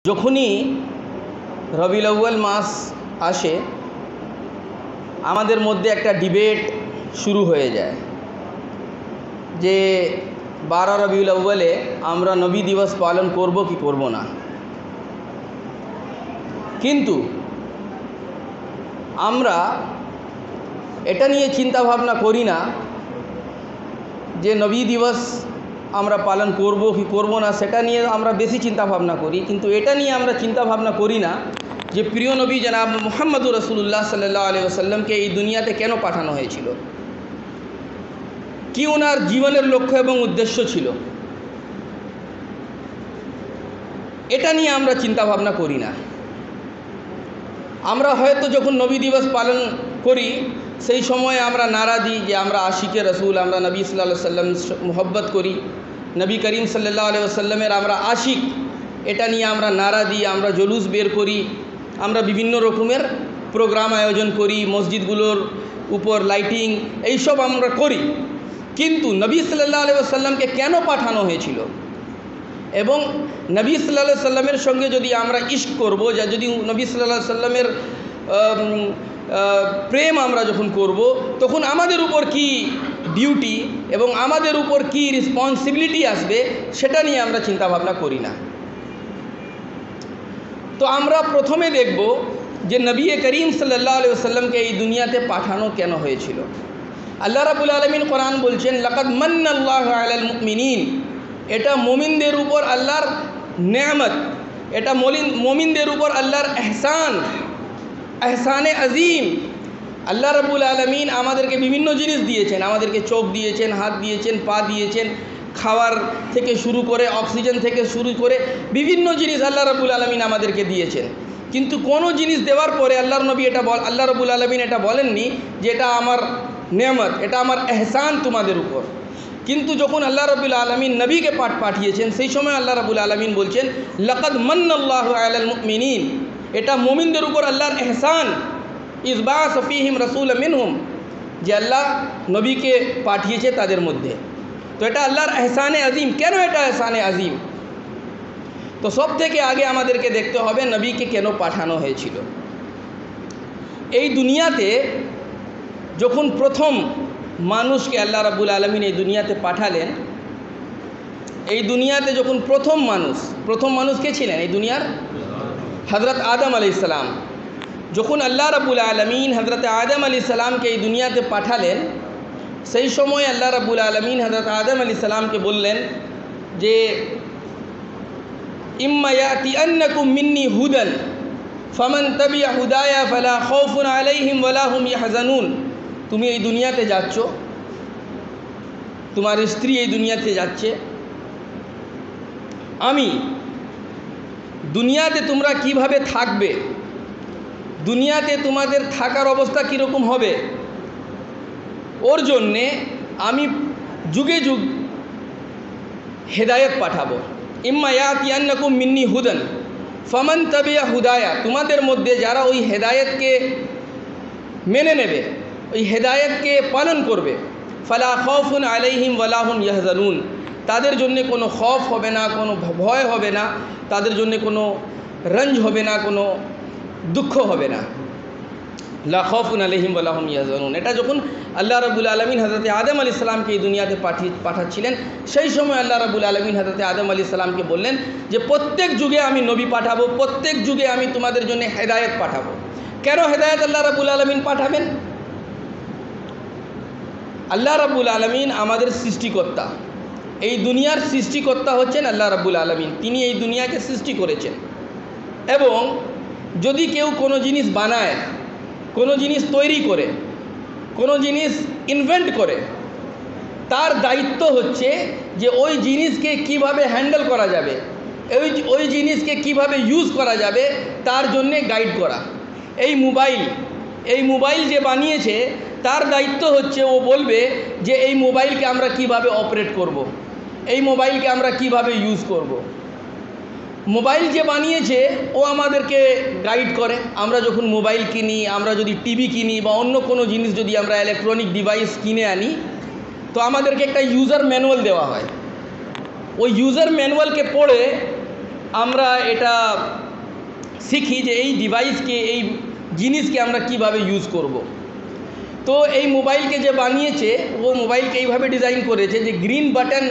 যখনই রবিউল আউয়াল মাস আসে আমাদের মধ্যে একটা ডিবেট শুরু হয়ে যায় যে 12 রবিউল আউয়ালে আমরা নবী দিবস পালন করব কি করব না। কিন্তু আমরা এটা নিয়ে চিন্তা ভাবনা করি না যে নবী দিবস আমরা পালন করব কি করব না, সেটা নিয়ে আমরা বেশি চিন্তা ভাবনা করি। কিন্তু এটা নিয়ে আমরা চিন্তা ভাবনা করি না যে প্রিয় নবী জনাব মুহাম্মদুর রাসূলুল্লাহ সাল্লাল্লাহু আলাইহি ওয়াসাল্লামকে এই দুনিয়াতে কেন পাঠানো হয়েছিল, কি ওনার জীবনের লক্ষ্য এবং উদ্দেশ্য ছিল, এটা নিয়ে আমরা চিন্তা ভাবনা করি না। আমরা হয়তো যখন নবী দিবস পালন করি সেই সময় আমরা নারা দিই যে আমরা আশিকে রসুল, আমরা নবী সাল্লাল্লাহু আলাইহি ওয়াসাল্লাম মোহব্বত করি, নবী করিম সাল্লাল্লাহু আলাইহি ওয়াসাল্লামের আমরা আশিক, এটা নিয়ে আমরা নারা দিই, আমরা জলুস বের করি, আমরা বিভিন্ন রকমের প্রোগ্রাম আয়োজন করি, মসজিদগুলোর উপর লাইটিং এইসব আমরা করি। কিন্তু নবী সাল্লাল্লাহু আলাইহি ওয়াসাল্লামকে কেন পাঠানো হয়েছিল এবং নবী সাল্লাল্লাহু আলাইহি ওয়াসাল্লামের সঙ্গে যদি আমরা ইশক করব, যা যদি নবী সাল্লাল্লাহু আলাইহি ওয়াসাল্লামের প্রেম আমরা যখন করব, তখন আমাদের উপর কি ডিউটি এবং আমাদের উপর কি রেসপন্সিবিলিটি আসবে, সেটা নিয়ে আমরা চিন্তা ভাবনা করি না। তো আমরা প্রথমে দেখব যে নবী করিম সাল্লাল্লাহু আলাইহি ওয়াসাল্লামকে এই দুনিয়াতে পাঠানো কেন হয়েছিল। আল্লাহ রাব্বুল আলামিন কোরআন বলছেন, লাকাদ মান্নাল্লাহু আলাল মুমিনিন, এটা মুমিনদের উপর আল্লাহর নেয়ামত, এটা মুমিনদের উপর আল্লাহর এহসানে আজিম। আল্লাহ রাব্বুল আলামিন আমাদেরকে বিভিন্ন জিনিস দিয়েছেন, আমাদেরকে চোখ দিয়েছেন, হাত দিয়েছেন, পা দিয়েছেন, খাওয়ার থেকে শুরু করে অক্সিজেন থেকে শুরু করে বিভিন্ন জিনিস আল্লাহ রাব্বুল আলামিন আমাদেরকে দিয়েছেন। কিন্তু কোনো জিনিস দেওয়ার পরে আল্লাহর নবী আল্লাহ রাব্বুল আলামিন এটা বলেননি যে এটা আমার নেয়ামত, এটা আমার এহসান তোমাদের উপর। কিন্তু যখন আল্লাহ রাব্বুল আলামিন নবীকে পাঠিয়েছেন সেই সময় আল্লাহ রাব্বুল আলামিন বলছেন, লাকাদ মান্নাল্লাহু আলাল মুমিনিন, এটা মুমিনদের উপর আল্লাহর এহসান, ইয বা'আসা ফীহিম রাসূলাম মিনহুম, যে আল্লাহ নবীকে পাঠিয়েছে তাদের মধ্যে। তো এটা আল্লাহর এহসানে আজিম। কেন এটা এহসানে আজিম? তো সব থেকে আগে আমাদেরকে দেখতে হবে নবীকে কেন পাঠানো হয়েছিল। এই দুনিয়াতে যখন প্রথম মানুষকে আল্লাহ রাব্বুল আলামিন এই দুনিয়াতে পাঠালেন, এই দুনিয়াতে যখন প্রথম মানুষ কে ছিলেন এই দুনিয়ার? হযরত আদম আলাইহিস সালাম। যখন আল্লাহ রাব্বুল আলামিন হযরত আদম আলাইহিস সালামকে এই দুনিয়াতে পাঠালেন, সেই সময় আল্লাহ রাব্বুল আলামিন হযরত আদম আলাইহিস সালামকে বললেন যে ইম্মা ইয়াতিয়ান্নাকুম মিন্নি হুদান ফামান তাবিআ হুদায়া ফালা খাউফুন আলাইহিম ওয়ালা হুম ইয়াহজানুন। তুমি এই দুনিয়াতে যাচ্ছ, তোমার স্ত্রী এই দুনিয়াতে যাচ্ছে, আমি দুনিয়াতে তোমরা কিভাবে থাকবে, দুনিয়াতে তোমাদের থাকার অবস্থা কীরকম হবে, ওর জন্যে আমি যুগে যুগ হেদায়েত পাঠাবো। ইম্মা ইয়াতিয়ান্নাকুম মিন্নি হুদান ফামান তাবিআ হুদায়া, তোমাদের মধ্যে যারা ওই হেদায়েতকে মেনে নেবে, ওই হেদায়েতকে পালন করবে, ফালা খাউফুন আলাইহিম ওয়ালা হুম ইয়াহজানুন, তাদের জন্য কোনো খৌফ হবে না, কোনো ভয় হবে না, তাদের জন্য কোনো রঞ্জ হবে না, কোনো দুঃখ হবে না। লা খাউফুন আলাইহিম ওয়ালা হুম ইয়াহজানুন। এটা যখন আল্লাহ রাব্বুল আলামিন হযরত আদম আলাইহিস সালামকে এই দুনিয়াতে পাঠাচ্ছিলেন, সেই সময় আল্লাহ রাব্বুল আলামিন হযরত আদম আলাইহিস সালামকে বললেন যে প্রত্যেক যুগে আমি নবী পাঠাবো, প্রত্যেক যুগে আমি তোমাদের জন্য হেদায়েত পাঠাবো। কেন হেদায়েত আল্লাহ রাব্বুল আলামিন পাঠাবেন? আল্লাহ রাব্বুল আলামিন আমাদের সৃষ্টিকর্তা, এই দুনিয়ার সৃষ্টিকর্তা হচ্ছেন আল্লাহ রাব্বুল আলামিন। তিনি এই দুনিয়াকে সৃষ্টি করেছেন এবং যদি কেউ কোনো জিনিস বানায়, কোনো জিনিস তৈরি করে, কোনো জিনিস ইনভেন্ট করে, তার দায়িত্ব হচ্ছে যে ওই জিনিসকে কিভাবে হ্যান্ডেল করা যাবে, ওই জিনিসকে কিভাবে ইউজ করা যাবে তার জন্যে গাইড করা। এই মোবাইল যে বানিয়েছে তার দায়িত্ব হচ্ছে ও বলবে যে এই মোবাইলকে আমরা কিভাবে অপারেট করব, এই মোবাইলকে আমরা কিভাবে ইউজ করব। মোবাইল যে বানিয়েছে ও আমাদেরকে গাইড করে। আমরা যখন মোবাইল কিনি, আমরা যদি টিভি কিনি বা অন্য কোনো জিনিস যদি আমরা ইলেকট্রনিক ডিভাইস কিনে আনি, তো আমাদেরকে একটা ইউজার ম্যানুয়াল দেওয়া হয়। ওই ইউজার ম্যানুয়ালকে পড়ে আমরা এটা শিখি যে এই ডিভাইসকে, এই জিনিসকে আমরা কিভাবে ইউজ করব। তো এই মোবাইলকে যে বানিয়েছে ও মোবাইলকে এইভাবে ডিজাইন করেছে যে গ্রিন বাটন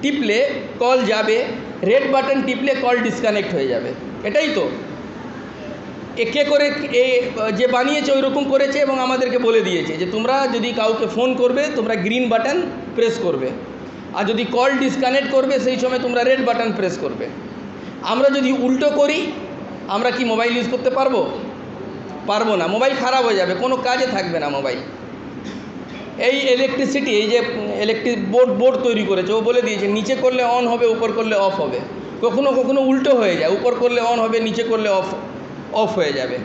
টিপলে কল যাবে, রেড বাটন টিপলে কল ডিসকানেক্ট হয়ে যাবে। এটাই তো একে করে যে বানিয়েছে ওই রকম করেছে এবং আমাদেরকে বলে দিয়েছে যে তোমরা যদি কাউকে ফোন করবে তোমরা গ্রিন বাটন প্রেস করবে, আর যদি কল ডিসকানেক্ট করবে সেই সময় তোমরা রেড বাটন প্রেস করবে। আমরা যদি উল্টো করি আমরা কি মোবাইল ইউজ করতে পারবো? পারবো না, মোবাইল খারাপ হয়ে যাবে, কোনো কাজে থাকবে না মোবাইল। এই ইলেকট্রিসিটি, এই যে ইলেকট্রিক বোর্ড তৈরি করেছে ও বলে দিয়েছে নিচে করলে অন হবে, উপর করলে অফ হবে। কখনো কখনো উল্টো হয়ে যায়, উপর করলে অন হবে, নিচে করলে অফ হয়ে যাবে।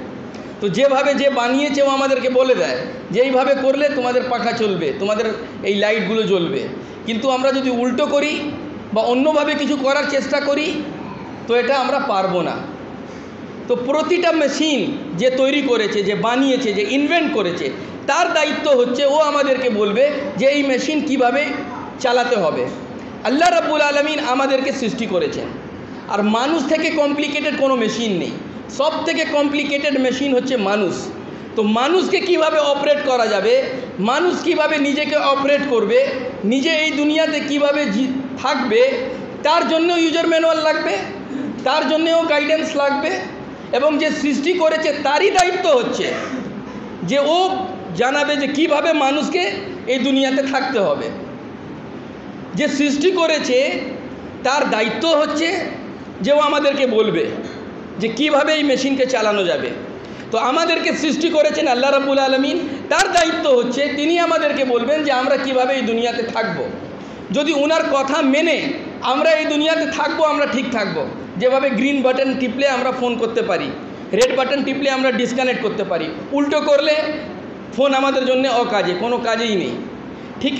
তো যেভাবে যে বানিয়েছে ও আমাদেরকে বলে দেয় যে এইভাবে করলে তোমাদের পাখা চলবে, তোমাদের এই লাইটগুলো জ্বলবে। কিন্তু আমরা যদি উল্টো করি বা অন্যভাবে কিছু করার চেষ্টা করি তো এটা আমরা পারবো না। তো প্রতিটা মেশিন যে তৈরি করেছে, যে বানিয়েছে, যে ইনভেন্ট করেছে, তার দায়িত্ব হচ্ছে ও আমাদেরকে বলবে যে এই মেশিন কিভাবে চালাতে হবে। আল্লাহ রাব্বুল আলামিন আমাদেরকে সৃষ্টি করেছেন, আর মানুষ থেকে কমপ্লিকেটেড কোনো মেশিন নেই। সব থেকে কমপ্লিকেটেড মেশিন হচ্ছে মানুষ। তো মানুষকে কিভাবে অপারেট করা যাবে, মানুষ কিভাবে নিজেকে অপারেট করবে, নিজে এই দুনিয়াতে কিভাবে থাকবে, তার জন্যও ইউজার ম্যানুয়াল লাগবে, তার জন্যও গাইডেন্স লাগবে। এবং যে সৃষ্টি করেছে তারই দায়িত্ব হচ্ছে যে ও জানাবে যে কিভাবে মানুষকে এই দুনিয়াতে থাকতে হবে। যে সৃষ্টি করেছে তার দায়িত্ব হচ্ছে যে ও আমাদেরকে বলবে যে কিভাবে এই মেশিনকে চালানো যাবে। তো আমাদেরকে সৃষ্টি করেছেন আল্লাহ রাব্বুল আলামিন, তার দায়িত্ব হচ্ছে তিনি আমাদেরকে বলবেন যে আমরা কিভাবে এই দুনিয়াতে থাকব। যদি ওনার কথা মেনে আমরা এই দুনিয়াতে থাকবো, আমরা ঠিক থাকবো। যেভাবে গ্রিন বাটন টিপলে আমরা ফোন করতে পারি, রেড বাটন টিপলে আমরা ডিসকানেক্ট করতে পারি, উল্টো করলে ফোন আমাদের জন্য অকাজে, কোনো কাজেই নেই। ঠিক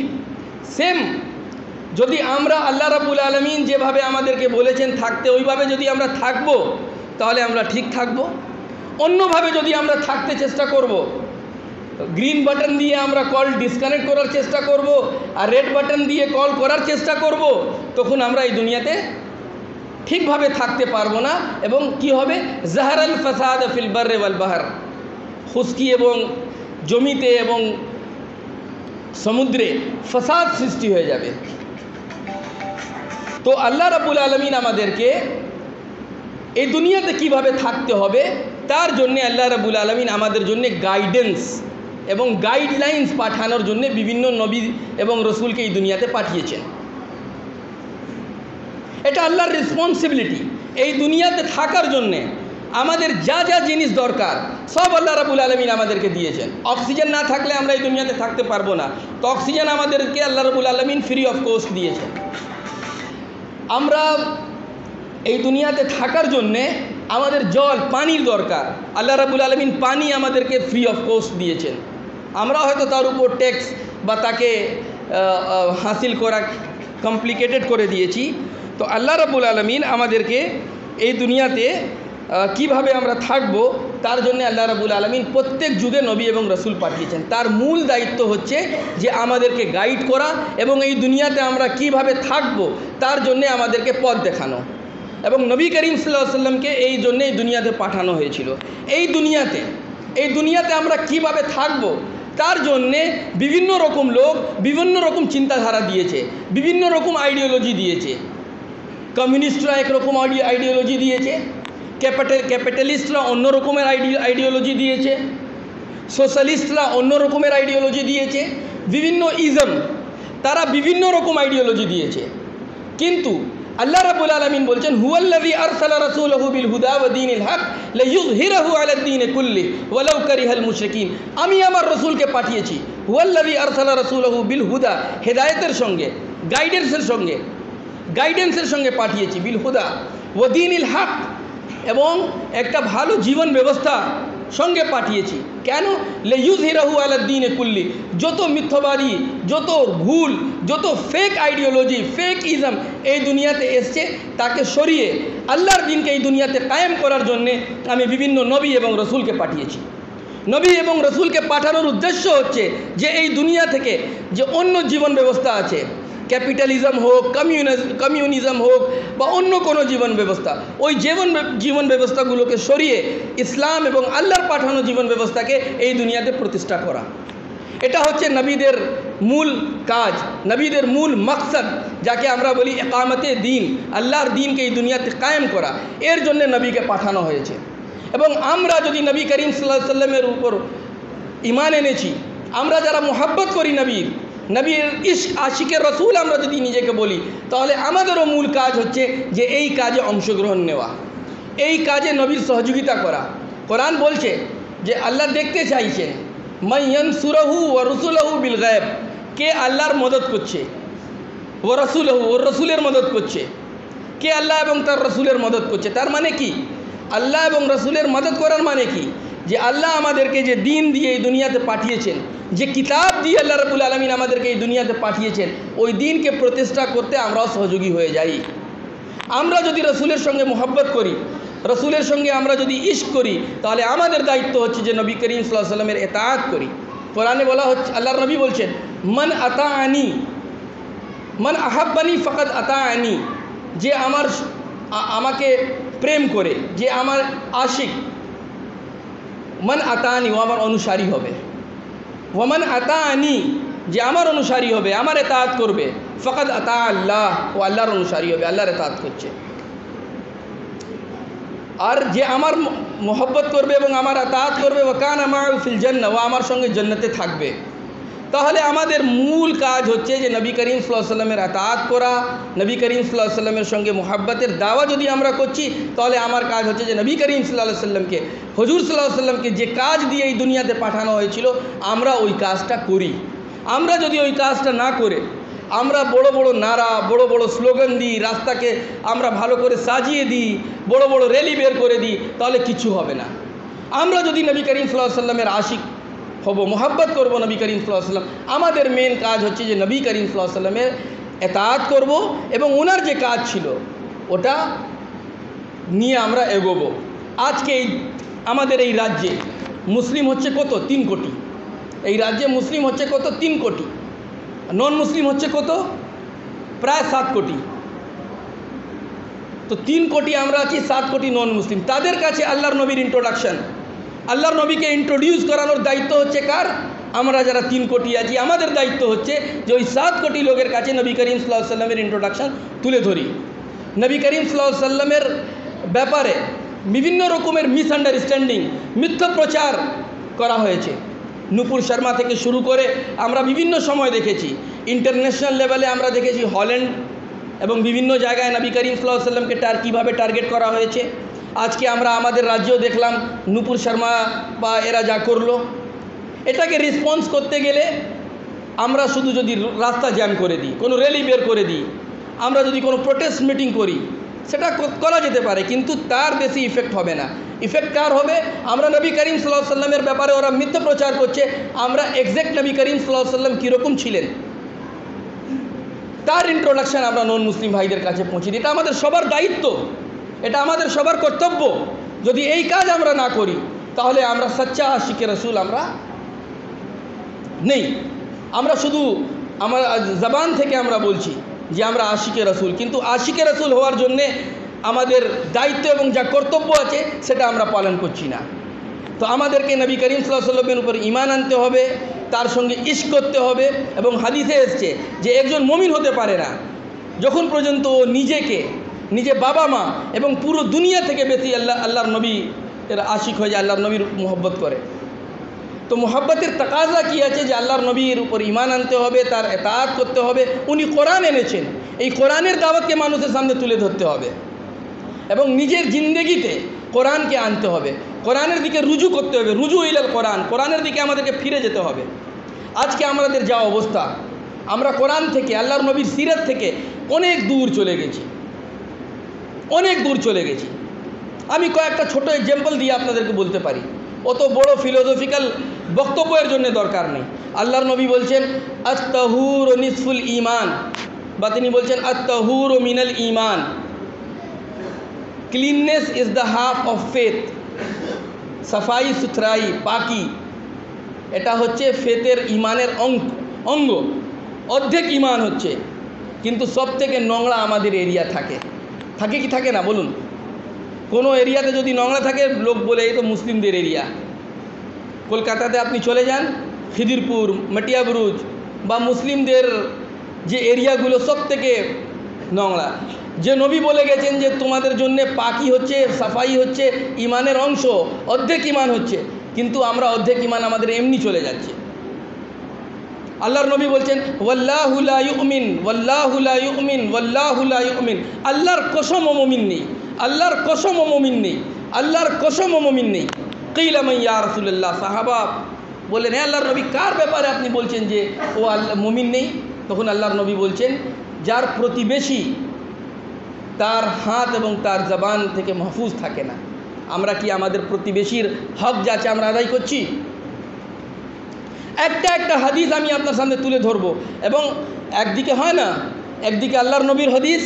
সেম যদি আমরা আল্লাহ রাব্বুল আলামিন যেভাবে আমাদেরকে বলেছেন থাকতে ওইভাবে যদি আমরা থাকবো তাহলে আমরা ঠিক থাকবো। অন্যভাবে যদি আমরা থাকতে চেষ্টা করব, গ্রিন বাটন দিয়ে আমরা কল ডিসকানেক্ট করার চেষ্টা করব আর রেড বাটন দিয়ে কল করার চেষ্টা করব, তখন আমরা এই দুনিয়াতে ঠিকভাবে থাকতে পারবো না। এবং কি হবে? জাহরাল ফাসাদ ফিল বাররি ওয়াল বাহর, খুশকি এবং জমিতে এবং সমুদ্রে ফাসাদ সৃষ্টি হয়ে যাবে। তো আল্লাহ রাব্বুল আলামিন আমাদেরকে এই দুনিয়াতে কিভাবে থাকতে হবে তার জন্যে আল্লাহ রাব্বুল আলামিন আমাদের জন্য গাইডেন্স এবং গাইডলাইন্স পাঠানোর জন্য বিভিন্ন নবী এবং রসুলকে এই দুনিয়াতে পাঠিয়েছেন। এটা আল্লাহর রেসপন্সিবিলিটি। এই দুনিয়াতে থাকার জন্যে আমাদের যা যা জিনিস দরকার সব আল্লাহ রাব্বুল আলামিন আমাদেরকে দিয়েছেন। অক্সিজেন না থাকলে আমরা এই দুনিয়াতে থাকতে পারবো না, তো অক্সিজেন আমাদেরকে আল্লাহ রাব্বুল আলামিন ফ্রি অফ কস্ট দিয়েছেন। আমরা এই দুনিয়াতে থাকার জন্যে আমাদের জল, পানির দরকার, আল্লাহ রাব্বুল আলামিন পানি আমাদেরকে ফ্রি অফ কস্ট দিয়েছেন। আমরা হয়তো তার উপর ট্যাক্স বা তাকে হাসিল করা কমপ্লিকেটেড করে দিয়েছি। তো আল্লাহ রাব্বুল আলামিন আমাদেরকে এই দুনিয়াতে কিভাবে আমরা থাকব তার জন্য আল্লাহ রাব্বুল আলামিন প্রত্যেক যুগে নবী এবং রসুল পাঠিয়েছেন। তার মূল দায়িত্ব হচ্ছে যে আমাদেরকে গাইড করা এবং এই দুনিয়াতে আমরা কিভাবে থাকব তার জন্যে আমাদেরকে পথ দেখানো। এবং নবী করিম সাল্লাল্লাহু আলাইহি ওয়াসাল্লামকে এই জন্যে এই দুনিয়াতে পাঠানো হয়েছিল। এই দুনিয়াতে আমরা কিভাবে থাকব তার জন্যে বিভিন্ন রকম লোক বিভিন্ন রকম চিন্তাধারা দিয়েছে, বিভিন্ন রকম আইডিওলজি দিয়েছে। কমিউনিস্টরা একরকম আইডিওলজি দিয়েছে, ক্যাপিটালিস্টরা অন্য রকমের আইডিওলজি দিয়েছে, সোশ্যালিস্টরা অন্য রকমের আইডিওলজি দিয়েছে, বিভিন্ন ইজম তারা বিভিন্ন রকম আইডিওলজি দিয়েছে। কিন্তু আল্লাহ রাব্বুল আলামিন বলছেন হুয়াল্লাযী আরসালা রাসূলাহু বিল হুদা ওয়া দীনিল হক লিইয়ুযহিরাহু আলাদ দীনি কুল্লিহি ওয়ালাউ কারিহাল মুশরিকিন। আমি আমার রসুলকে পাঠিয়েছি, হুয়াল্লাযী আরসালা রাসূলাহু বিল হুদা, হেদায়েতের সঙ্গে, গাইডেন্সের সঙ্গে পাঠিয়েছি, বিল হুদা ওয়া দীনিল হক, এবং একটা ভালো জীবন ব্যবস্থা সঙ্গে পাঠিয়েছি। কেন? লিইয়ুযহিরাহু আলাদ দীনি কুল্লিহি, যত মিথ্যাবাদী, যত ভুল, যত ফেক আইডিওলজি, ফেক ইজম এই দুনিয়াতে এসছে তাকে সরিয়ে আল্লাহর দিনকে এই দুনিয়াতে কায়েম করার জন্যে আমি বিভিন্ন নবী এবং রসুলকে পাঠিয়েছি। নবী এবং রসুলকে পাঠানোর উদ্দেশ্য হচ্ছে যে এই দুনিয়া থেকে যে অন্য জীবন ব্যবস্থা আছে, ক্যাপিটালিজম হোক, কমিউনিজম হোক বা অন্য কোনো জীবন ব্যবস্থা, ওই জীবন ব্যবস্থাগুলোকে সরিয়ে ইসলাম এবং আল্লাহর পাঠানো জীবন ব্যবস্থাকে এই দুনিয়াতে প্রতিষ্ঠা করা। এটা হচ্ছে নবীদের মূল কাজ, নবীদের মূল মাকসাদ, যাকে আমরা বলি ইকামতে দ্বীন, আল্লাহর দ্বীনকে এই দুনিয়াতে কায়েম করা। এর জন্য নবীকে পাঠানো হয়েছে। এবং আমরা যদি নবী করিম সাল্লাল্লাহু আলাইহি সাল্লামের উপর ঈমান এনেছি, আমরা যারা মোহাব্বত করি নবীর ইশক আশিকের রসুল আমরা যদি নিজেকে বলি, তাহলে আমাদেরও মূল কাজ হচ্ছে যে এই কাজে অংশগ্রহণ নেওয়া, এই কাজে নবীর সহযোগিতা করা। কোরআন বলছে যে আল্লাহ দেখতে চাইছেন মান ইয়ানসুরহু ওয়া রুসুলহু বিল গায়ব, কে আল্লাহর মদদ করছে, ওয়া রাসূলহু, ওর রসুলের মদদ করছে। কে আল্লাহ এবং তার রসুলের মদদ করছে, তার মানে কি? আল্লাহ এবং রসুলের মদদ করার মানে কি? যে আল্লাহ আমাদেরকে যে দিন দিয়ে এই দুনিয়াতে পাঠিয়েছেন, যে কিতাব দিয়ে আল্লাহ রাব্বুল আলামিন আমাদেরকে এই দুনিয়াতে পাঠিয়েছেন, ওই দিনকে প্রতিষ্ঠা করতে আমরাও সহযোগী হয়ে যাই। আমরা যদি রসুলের সঙ্গে মোহাব্বত করি, রসুলের সঙ্গে আমরা যদি ইশক করি, তাহলে আমাদের দায়িত্ব হচ্ছে যে নবী করিম সাল্লাল্লাহু আলাইহি সাল্লামের ইতাআত করি। কোরআনে বলা হচ্ছে, আল্লাহর নবী বলছেন মান আতাআনি মান আহাব্বানি ফাকাদ আতাআনি, যে আমাকে প্রেম করে, যে আমার আশিক, মান আতাআনি, ও আমার অনুসারী হবে। ওয়ামান আতাআনি, যে আমার অনুসারী হবে, আমার ইতাআত করবে, ফাকাদ আতা আল্লাহ, ও আল্লাহর অনুসারী হবে, আল্লাহর ইতাআত করছে। আর যে আমার মোহব্বত করবে এবং আমার ইতাআত করবে, ওয়া কানা মা'হু ফিল জান্নাহ, ও আমার সঙ্গে জান্নাতে থাকবে। তাহলে আমাদের মূল কাজ হচ্ছে যে নবী করিম সাল্লাল্লাহু আলাইহি সাল্লামের ইতাআত করা, নবী করিম সাল্লাল্লাহু আলাইহি সাল্লামের সঙ্গে মোহাব্বতের দাওয়া যদি আমরা করছি, তাহলে আমার কাজ হচ্ছে যে নবী করিম সাল্লাল্লাহু আলাইহি সাল্লামকে, হুজুর সাল্লাল্লাহু আলাইহি সাল্লামকে যে কাজ দিয়ে এই দুনিয়াতে পাঠানো হয়েছিল, আমরা ওই কাজটা করি। আমরা যদি ওই কাজটা না করে আমরা বড় বড় নারা, বড় বড় স্লোগান দিই, রাস্তাকে আমরা ভালো করে সাজিয়ে দিই, বড় বড় র্যালি বের করে দিই, তাহলে কিছু হবে না। আমরা যদি নবী করিম সাল্লাল্লাহু আলাইহি সাল্লামের আশিক হব, মোহাব্বত করব নবী করিম সাল্লাল্লাহু আলাইহি সাল্লাম, আমাদের মেন কাজ হচ্ছে যে নবী করিম সাল্লাল্লাহু আলাইহি সাল্লামের ইতাআত করব এবং ওনার যে কাজ ছিল ওটা নিয়ে আমরা এগোবো। আজকে আমাদের এই রাজ্যে মুসলিম হচ্ছে কত? 3 কোটি। এই রাজ্যে মুসলিম হচ্ছে কত? 3 কোটি। নন মুসলিম হচ্ছে কত? প্রায় 7 কোটি। তো 3 কোটি আমরা আছি, 7 কোটি নন মুসলিম। তাদের কাছে আল্লাহর নবীর ইন্ট্রোডাকশন, আল্লাহর নবীকে ইন্ট্রোডিউস করানোর দায়িত্ব হচ্ছে কার? আমরা যারা 3 কোটি আছি, আমাদের দায়িত্ব হচ্ছে যে ওই 7 কোটি লোকের কাছে নবী করিম সাল্লাল্লাহু আলাইহি সাল্লামের ইন্ট্রোডাকশন তুলে ধরি। নবী করিম সাল্লাল্লাহু আলাইহি সাল্লামের ব্যাপারে বিভিন্ন রকমের মিসআন্ডারস্ট্যান্ডিং, মিথ্যা প্রচার করা হয়েছে। নূপুর শর্মা থেকে শুরু করে আমরা বিভিন্ন সময় দেখেছি, ইন্টারন্যাশনাল লেভেলে আমরা দেখেছি হল্যান্ড এবং বিভিন্ন জায়গায় নবী করিম সাল্লাল্লাহু আলাইহি সাল্লামকে কীভাবে টার্গেট করা হয়েছে। আজকে আমরা আমাদের রাজ্যেও দেখলাম নূপুর শর্মা বা এরা যা করলো। এটাকে রেসপন্স করতে গেলে আমরা শুধু যদি রাস্তা জ্যাম করে দিই, কোনো র্যালি বের করে দিই, আমরা যদি কোনো প্রোটেস্ট মিটিং করি, সেটা করা যেতে পারে, কিন্তু তার বেশি ইফেক্ট হবে না। ইফেক্ট কার হবে? আমরা নবী করিম সাল্লাল্লাহু আলাইহি সাল্লামের ব্যাপারে ওরা মিথ্যা প্রচার করছে, আমরা এক্স্যাক্ট নবী করিম সাল্লাল্লাহু আলাইহি সাল্লাম কীরকম ছিলেন তার ইন্ট্রোডাকশান আমরা নন মুসলিম ভাইদের কাছে পৌঁছে দিই। এটা আমাদের সবার দায়িত্ব, এটা আমাদের সবার কর্তব্য। যদি এই কাজ আমরা না করি, তাহলে আমরা সচ্চা আশিকে রসুল আমরা নেই। আমরা শুধু আমার জবান থেকে আমরা বলছি যে আমরা আশিকে রসুল, কিন্তু আশিকে রসুল হওয়ার জন্যে আমাদের দায়িত্ব এবং যা কর্তব্য আছে সেটা আমরা পালন করছি না। তো আমাদেরকে নবী করিম সাল্লাল্লাহু আলাইহি সাল্লামের উপর ঈমান আনতে হবে, তার সঙ্গে ইশক করতে হবে। এবং হাদিসে এসছে যে একজন মুমিন হতে পারে না যখন পর্যন্ত ও নিজে বাবা মা এবং পুরো দুনিয়া থেকে বেশি আল্লাহর নবী এর আশিক হয়ে যায়, আল্লাহর নবীর মোহব্বত করে। তো মোহব্বতের তাকাজা কী আছে? যে আল্লাহর নবীর উপর ঈমান আনতে হবে, তার ইতাআত করতে হবে। উনি কোরআন এনেছেন, এই কোরআনের দাওয়াতকে মানুষের সামনে তুলে ধরতে হবে এবং নিজের জিন্দেগিতে কোরআনকে আনতে হবে, কোরআনের দিকে রুজু করতে হবে, রুজু ইলাল কোরআন, কোরআনের দিকে আমাদেরকে ফিরে যেতে হবে। আজকে আমাদের যা অবস্থা, আমরা কোরআন থেকে, আল্লাহর নবীর সিরাত থেকে অনেক দূর চলে গেছি, অনেক দূর চলে গেছি। আমি কয়েকটা ছোট এক্সাম্পল দিয়ে আপনাদেরকে বলতে পারি, অত বড় ফিলোসফিক্যাল বক্তব্যের জন্য দরকার নেই। আল্লাহর নবী বলছেন আত-তাহুর নিসফুল ঈমান, বা তিনি বলছেন আত-তাহুর মিনাল ঈমান, cleanness is the half of faith. সাফাই সুথরাই, পাকি, এটা হচ্ছে ফেতের ঈমানের অঙ্গ, অর্ধেক ঈমান হচ্ছে। কিন্তু সব থেকে নোংরা আমাদের এরিয়া থাকে কি থাকে না বলুন? কোনো এরিয়াতে যদি নোংরা থাকে লোক বলে এই তো মুসলিমদের এরিয়া। কলকাতাতে আপনি চলে যান, খিদিরপুর, মাটিয়াবুরুজ বা মুসলিমদের যে এরিয়াগুলো সব থেকে নোংরা। যে নবী বলে গেছেন যে তোমাদের জন্য পাকি হচ্ছে, সাফাই হচ্ছে ইমানের অংশ, অর্ধেক ইমান হচ্ছে, কিন্তু আমরা অর্ধেক ইমান আমাদের এমনি চলে যাচ্ছে। আল্লাহর নবী বলছেন ওয়াল্লাহু লা ইউমিন, ওয়াল্লাহু লা ইউমিন, ওয়াল্লাহু লা ইউমিন। আল্লাহর কসম মুমিন নেই, আল্লাহর কসম মুমিন নেই, আল্লাহর কসম মুমিন নেই। কিলা মান ইয়া রাসূলুল্লাহ, সাহাবা বললেন হে আল্লাহর নবী কার ব্যাপারে আপনি বলছেন যে ও আল্লাহ মুমিন নেই? তখন আল্লাহর নবী বলছেন যার প্রতিবেশী তার হাত এবং তার জবান থেকে মাহফুজ থাকে না। আমরা কি আমাদের প্রতিবেশীর হক যা আছে আমরা আদায় করছি? একটা হাদিস আমি আপনার সামনে তুলে ধরবো, এবং একদিকে হয় না, একদিকে আল্লাহর নবীর হাদিস,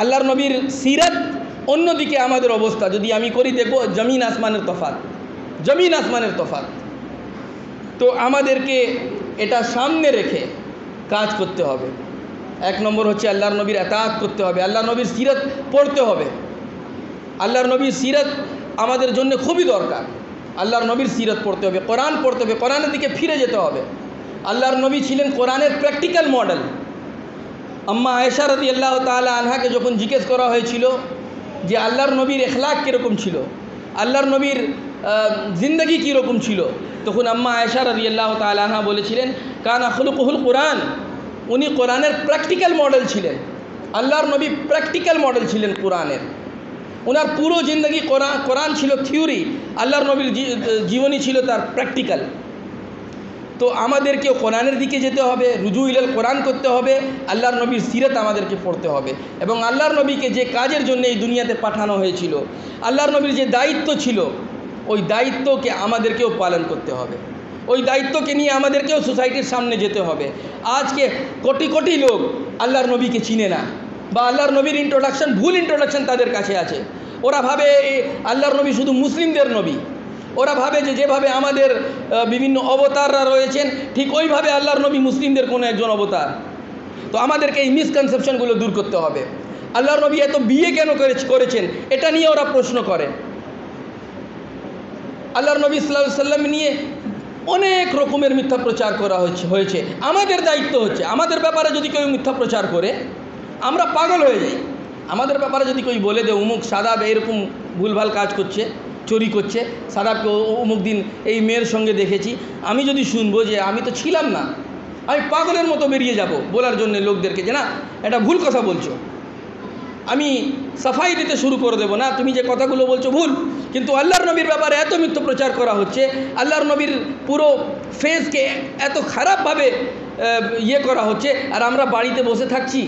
আল্লাহর নবীর সিরাত, অন্যদিকে আমাদের অবস্থা যদি আমি করি দেখব জমিন আসমানের তফাৎ, জমিন আসমানের তফাৎ। তো আমাদেরকে এটা সামনে রেখে কাজ করতে হবে। এক নম্বর হচ্ছে আল্লাহর নবীর এতাআত করতে হবে, আল্লাহর নবীর সিরাত পড়তে হবে। আল্লাহর নবীর সিরাত আমাদের জন্য খুবই দরকার। আল্লাহর নবীর সিরাত পড়তে হবে, কোরআন পড়তে হবে, কোরআনের দিকে ফিরে যেতে হবে। আল্লাহর নবী ছিলেন কোরআনের প্র্যাকটিক্যাল মডেল। আম্মা আয়েশা রাদিয়াল্লাহু তাআলা আনহাকে যখন জিজ্ঞেস করা হয়েছিল যে আল্লাহর নবীর এখলাক কীরকম ছিল, আল্লাহর নবীর জিন্দগি কীরকম ছিল, তখন আম্মা আয়েশা রাদিয়াল্লাহু তাআলা আনহা বলেছিলেন কানা খুলুকুহুল কোরআন। উনি কোরআনের প্র্যাকটিক্যাল মডেল ছিলেন। আল্লাহর নবী প্র্যাকটিক্যাল মডেল ছিলেন কোরআনের। ওনার পুরো জিন্দগি কোরআন ছিল থিওরি, আল্লাহর নবীর জীবনী ছিল তার প্র্যাকটিক্যাল। তো আমাদেরকেও কোরআনের দিকে যেতে হবে, রুজু ইলাল কোরআন করতে হবে, আল্লাহর নবীর সিরাত আমাদেরকে পড়তে হবে, এবং আল্লাহর নবীকে যে কাজের জন্য এই দুনিয়াতে পাঠানো হয়েছিল, আল্লাহর নবীর যে দায়িত্ব ছিল, ওই দায়িত্বকে আমাদেরকেও পালন করতে হবে। ওই দায়িত্বকে নিয়ে আমাদেরকেও সোসাইটির সামনে যেতে হবে। আজকে কোটি কোটি লোক আল্লাহর নবীকে চিনে না, বা আল্লাহর নবীর ইন্ট্রোডাকশন ভুল ইন্ট্রোডাকশন তাদের কাছে আছে। ওরা ভাবে আল্লাহর নবী শুধু মুসলিমদের নবী। ওরা ভাবে যে যেভাবে আমাদের বিভিন্ন অবতাররা রয়েছেন ঠিক ওইভাবে আল্লাহর নবী মুসলিমদের কোনো একজন অবতার। তো আমাদেরকে এই মিসকনসেপশনগুলো দূর করতে হবে। আল্লাহর নবী এত বিয়ে কেন করেছেন এটা নিয়ে ওরা প্রশ্ন করে। আল্লাহর নবী সাল্লাল্লাহু আলাইহি ওয়াসাল্লাম নিয়ে অনেক রকমের মিথ্যা প্রচার করা হয়েছে। আমাদের দায়িত্ব হচ্ছে, আমাদের ব্যাপারে যদি কেউ মিথ্যা প্রচার করে আমরা পাগল হয়ে যাই। আমাদের ব্যাপারে যদি কেউ বলে দে অমুক সাদাব এরকম ভুলভাল কাজ করছে, চুরি করছে, সাদাবকে অমুক দিন এই মেয়ের সঙ্গে দেখেছি, আমি যদি শুনবো যে আমি তো ছিলাম না, আমি পাগলের মতো বেরিয়ে যাব বলার জন্য লোকদেরকে যে না এটা ভুল কথা বলছো। আমি সাফাই দিতে শুরু করে দেবো, না তুমি যে কথাগুলো বলছো ভুল। কিন্তু আল্লাহর নবীর ব্যাপারে এত মিথ্যা প্রচার করা হচ্ছে, আল্লাহর নবীর পুরো ফেসকে এত খারাপভাবে করা হচ্ছে, আর আমরা বাড়িতে বসে থাকছি।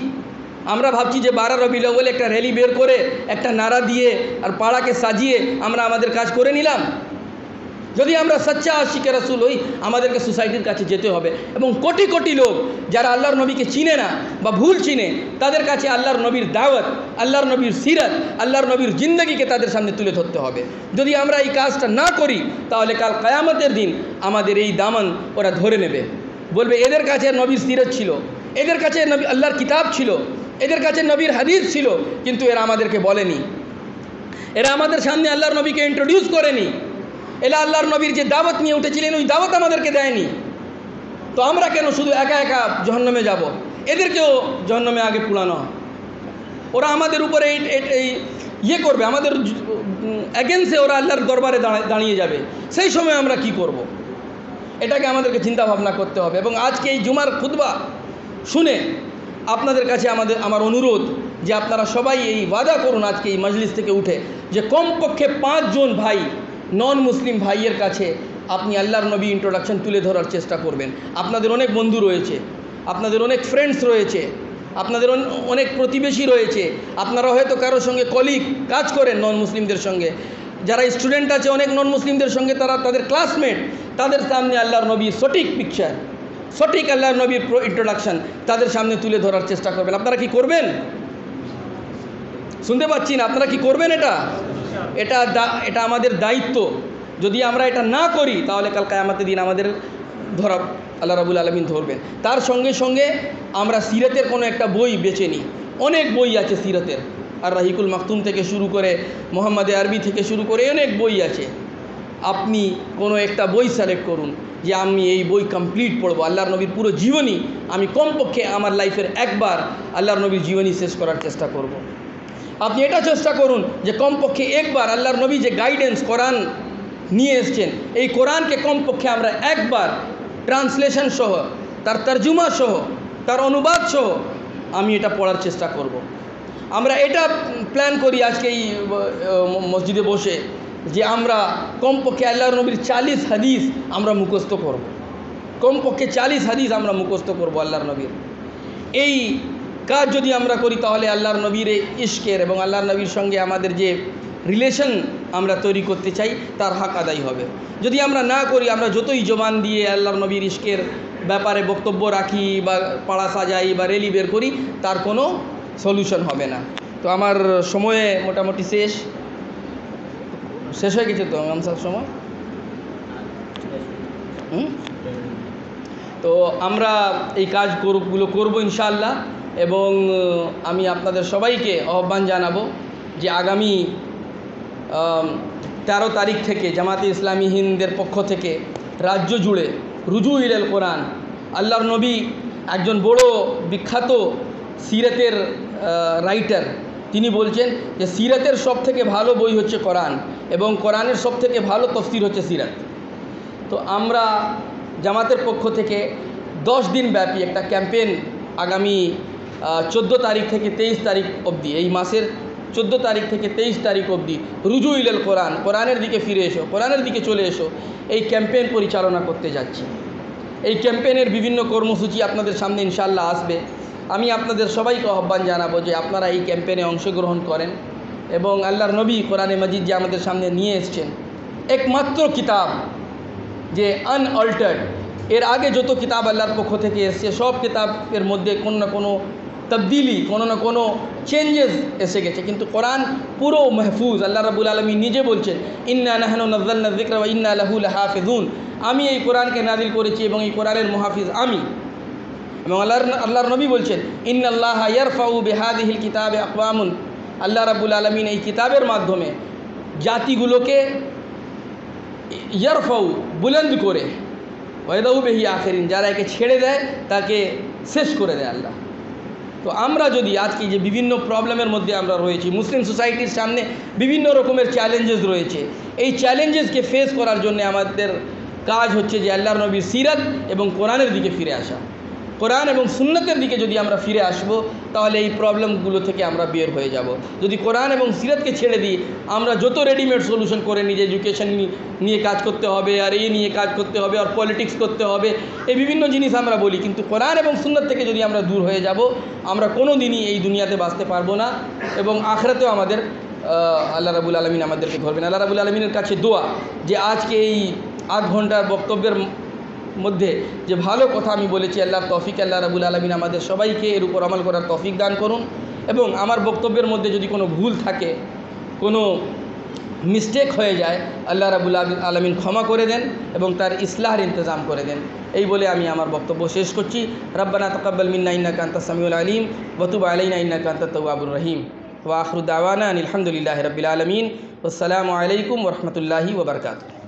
আমরা ভাবছি যে 12 রবিউল আউয়াল একটা র্যালি বের করে একটা নারা দিয়ে আর পাড়াকে সাজিয়ে আমরা আমাদের কাজ করে নিলাম। যদি আমরা সচ্চা আশিকে রাসূল হই আমাদেরকে সোসাইটির কাছে যেতে হবে, এবং কোটি কোটি লোক যারা আল্লাহর নবীকে চিনে না বা ভুল চিনে তাদের কাছে আল্লাহর নবীর দাওয়াত, আল্লাহর নবীর সিরাত, আল্লাহর নবীর জিন্দগিকে তাদের সামনে তুলে ধরতে হবে। যদি আমরা এই কাজটা না করি তাহলে কাল কিয়ামতের দিন আমাদের এই দামান ওরা ধরে নেবে, বলবে এদের কাছে নবীর সিরাত ছিল, এদের কাছে নবী আল্লাহর কিতাব ছিল, এদের কাছে নবীর হাদিস ছিল, কিন্তু এরা আমাদেরকে বলেনি, এরা আমাদের সামনে আল্লাহর নবীকে ইন্ট্রোডিউস করেনি, এরা আল্লাহর নবীর যে দাওয়াত নিয়ে উঠেছিলেন ওই দাওয়াত আমাদেরকে দেয়নি। তো আমরা কেন শুধু একা একা জাহান্নামে যাব? এদেরকেও জাহান্নামে আগে পুরানো। ওরা আমাদের উপরে এই করবে, আমাদের এগেন্সে ওরা আল্লাহর দরবারে দাঁড়িয়ে যাবে। সেই সময় আমরা কি করব? এটাকে আমাদেরকে চিন্তা ভাবনা করতে হবে। এবং আজকে এই জুমার খুতবা শুনে আপনাদের কাছে আমার অনুরোধ যে আপনারা সবাই এই ওয়াদা করুন আজকে এই মজলিস থেকে উঠে যে কমপক্ষে 5 জন ভাই নন মুসলিম ভাইয়ের কাছে আপনি আল্লাহর নবী ইন্ট্রোডাকশন তুলে ধরার চেষ্টা করবেন। আপনাদের অনেক বন্ধু রয়েছে, আপনাদের অনেক ফ্রেন্ডস রয়েছে, আপনাদের অনেক প্রতিবেশী রয়েছে, আপনারা হয়তো কারোর সঙ্গে কলিগ কাজ করেন নন মুসলিমদের সঙ্গে, যারা স্টুডেন্ট আছে অনেক নন মুসলিমদের সঙ্গে তারা তাদের ক্লাসমেট, তাদের সামনে আল্লাহর নবীর সঠিক পিকচার, সঠিক আল্লাহর নবীর ইন্ট্রোডাকশন তাদের সামনে তুলে ধরার চেষ্টা করবেন। আপনারা কি করবেন? শুনতে পাচ্ছি না, আপনারা কি করবেন? এটা আমাদের দায়িত্ব। যদি আমরা এটা না করি তাহলে কাল কিয়ামতের দিন আমাদের ধরা আল্লাহ রাব্বুল আলামিন ধরবেন। তার সঙ্গে সঙ্গে আমরা সিরাতের কোনো একটা বই বেছে নিই। অনেক বই আছে সিরাতের, আর রাহিকুল মাকতুম থেকে শুরু করে মোহাম্মদে আরবি থেকে শুরু করে অনেক বই আছে। আপনি কোনো একটা বই সিলেক্ট করুন যে আমি এই বই কমপ্লিট পড়বো, আল্লাহর নবীর পুরো জীবনী আমি কমপক্ষে আমার লাইফের একবার আল্লাহর নবীর জীবনী শেষ করার চেষ্টা করব। আপনি এটা চেষ্টা করুন যে কমপক্ষে একবার আল্লাহর নবী যে গাইডেন্স কোরআন নিয়ে এসছেন, এই কোরআনকে কমপক্ষে আমরা একবার ট্রান্সলেশন সহ, তার তর্জমা সহ, তার অনুবাদ সহ আমি এটা পড়ার চেষ্টা করব। আমরা এটা প্ল্যান করি আজকে এই মসজিদে বসে যে আমরা কমপক্ষে আল্লাহর নবীর 40 হাদিস আমরা মুখস্থ করব। কমপক্ষে 40 হাদিস আমরা মুখস্থ করব আল্লাহর নবীর। এই কাজ যদি আমরা করি তাহলে আল্লাহর নবীর ইশকের এবং আল্লাহর নবীর সঙ্গে আমাদের যে রিলেশন আমরা তৈরি করতে চাই তার হক আদায় হবে। যদি আমরা না করি, আমরা যতই জবান দিয়ে আল্লাহর নবীর ইশকের ব্যাপারে বক্তব্য রাখি বা পাড়া সাজাই বা রেলি বের করি, তার কোনো সলিউশন হবে না। তো আমার সময়ে মোটামুটি শেষ হয়ে গেছে। তো আমসার সময় তো আমরা এই কাজগুলো করবো ইনশাআল্লাহ। এবং আমি আপনাদের সবাইকে আহ্বান জানাবো যে আগামী 13 তারিখ থেকে জামাতে ইসলামী হিন্দের পক্ষ থেকে রাজ্য জুড়ে রুজু ইলাল কোরআন, আল্লাহর নবী একজন বড় বিখ্যাত সিরাতের রাইটার, তিনি বলছেন যে সিরাতের সব থেকে ভালো বই হচ্ছে কোরআন এবং কোরআনের সব থেকে ভালো তফসির হচ্ছে সিরাত। তো আমরা জামাতের পক্ষ থেকে 10 দিন ব্যাপী একটা ক্যাম্পেইন আগামী 14 তারিখ থেকে 23 তারিখ অবধি, এই মাসের 14 তারিখ থেকে 23 তারিখ অবধি রুজু ইলাল কোরআন, কোরআনের দিকে ফিরে এসো, কোরআনের দিকে চলে এসো, এই ক্যাম্পেইন পরিচালনা করতে যাচ্ছি। এই ক্যাম্পেইনের বিভিন্ন কর্মসূচি আপনাদের সামনে ইনশাআল্লাহ আসবে। আমি আপনাদের সবাইকে আহ্বান জানাবো যে আপনারা এই ক্যাম্পেইনে অংশগ্রহণ করেন এবং আল্লাহর নবী কোরআনে মাজিদ যে আমাদের সামনে নিয়ে এসছেন, একমাত্র কিতাব যে আনঅল্টার্ড, এর আগে যত কিতাব আল্লাহর পক্ষ থেকে এসছে সব কিতাবের মধ্যে কোনো না কোনো তবদিলি, কোনো না কোনো চেঞ্জেস এসে গেছে, কিন্তু কোরআন পুরো মাহফুজ। আল্লাহ রাব্বুল আলামিন নিজে বলছেন, ইন্না নাহনু নাযালনা যিকরা ওয়া ইন্না লাহু লাহাফিজুন, আমি এই কোরআনকে নাজিল করেছি এবং এই কোরআনের মুহাফিজ আমি। এবং আল্লাহর নবী বলছেন, ইন্নাল্লাহা ইয়ারফাউ বিহাদিহিল কিতাবে আকওয়ামুন, আল্লাহ রাব্বুল আলামিন এই কিতাবের মাধ্যমে জাতিগুলোকে ইয়ারফাউ বুলন্দ করে, ওয়াইদাউ বিহি আখিরিন, যারা একে ছেড়ে দেয় তাকে শেষ করে দেয় আল্লাহ। তো আমরা যদি আজকে যে বিভিন্ন প্রবলেমের মধ্যে আমরা রয়েছি, মুসলিম সোসাইটির সামনে বিভিন্ন রকমের চ্যালেঞ্জেস রয়েছে, এই চ্যালেঞ্জেসকে ফেস করার জন্য আমাদের কাজ হচ্ছে যে আল্লাহর নবীর সিরাত এবং কোরআনের দিকে ফিরে আসা। কোরআন এবং সুন্নতের দিকে যদি আমরা ফিরে আসব তাহলে এই প্রবলেমগুলো থেকে আমরা বের হয়ে যাব। যদি কোরআন এবং সিরাতকে ছেড়ে দিই, আমরা যত রেডিমেড সলিউশন করে নিই যে এডুকেশন নিয়ে কাজ করতে হবে, আর এই নিয়ে কাজ করতে হবে, আর পলিটিক্স করতে হবে, এই বিভিন্ন জিনিস আমরা বলি, কিন্তু কোরআন এবং সুন্নত থেকে যদি আমরা দূর হয়ে যাব, আমরা কোনো দিনই এই দুনিয়াতে বাঁচতে পারবো না এবং আখিরাতেও আমাদের আল্লাহ রাব্বুল আলামিন আমাদেরকে ধরবেন। আল্লাহ রাব্বুল আলামিনের কাছে দোয়া যে আজকে এই আধ ঘন্টার বক্তব্যের মধ্যে যে ভালো কথা আমি বলেছি, আল্লাহর তৌফিক, আল্লাহ রাব্বুল আলামিন আমাদের সবাইকে এর উপর আমল করার তৌফিক দান করুন। এবং আমার বক্তব্যের মধ্যে যদি কোনো ভুল থাকে, কোনো মিস্টেক হয়ে যায়, আল্লাহ রাব্বুল আলামিন ক্ষমা করে দেন এবং তার ইসলাহের ইন্তজাম করে দেন। এই বলে আমি আমার বক্তব্য শেষ করছি। রব্বানা তাকাব্বাল মিন্না ইন্নাকা আনতাস সামিউল আলিম ওয়া তুব আলাইনা ইন্নাকা আনতাত তাওয়াবুর রহিম ওয়া আখিরু দাওয়ানা আলহামদুলিল্লাহি রাব্বিল আলামিন। আসসালামু আলাইকুম ওয়া রাহমাতুল্লাহি ওয়া বারাকাতুহু।